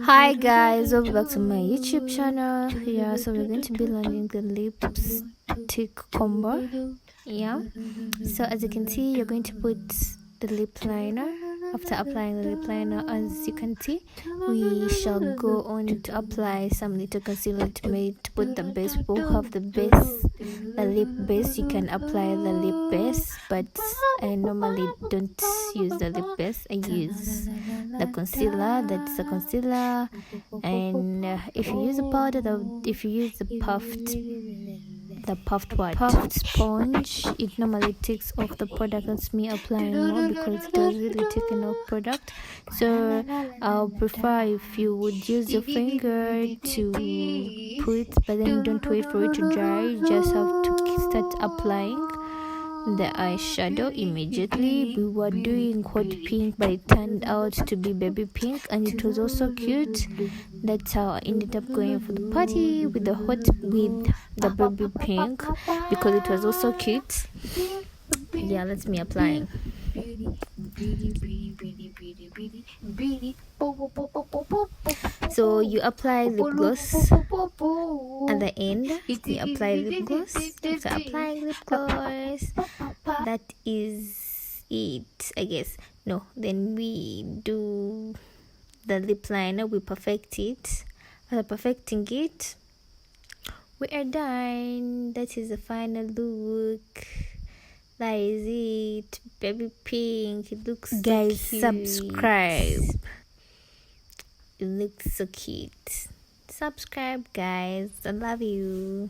Hi guys, welcome back to my YouTube channel. Yeah, so we're going to be learning the lipstick combo. Yeah, so as you can see, you're going to put the lip liner. After applying the lip liner, as you can see, we shall go on to apply some little concealer to put the base. People who have the lip base, you can apply the lip base, but I normally don't use the lip base. I use the concealer. That's the concealer. And if you use a powder, if you use the puffed sponge, it normally takes off the product. That's me applying more because it was really taking off product. So I'll prefer if you would use your finger to put, but then don't wait for it to dry. You just have to start applying the eyeshadow immediately. We were doing hot pink, but it turned out to be baby pink, and it was also cute. That's how I ended up going for the party with the baby pink, because it was also cute. Yeah, that's me applying. So you apply lip gloss at the end. You apply lip gloss. After applying lip gloss, that is it, I guess. No, then we do the lip liner. We perfect it. After perfecting it, we are done. That is the final look. That is it, baby pink. It looks so Guys, cute. subscribe. It looks so cute. Subscribe, guys. I love you.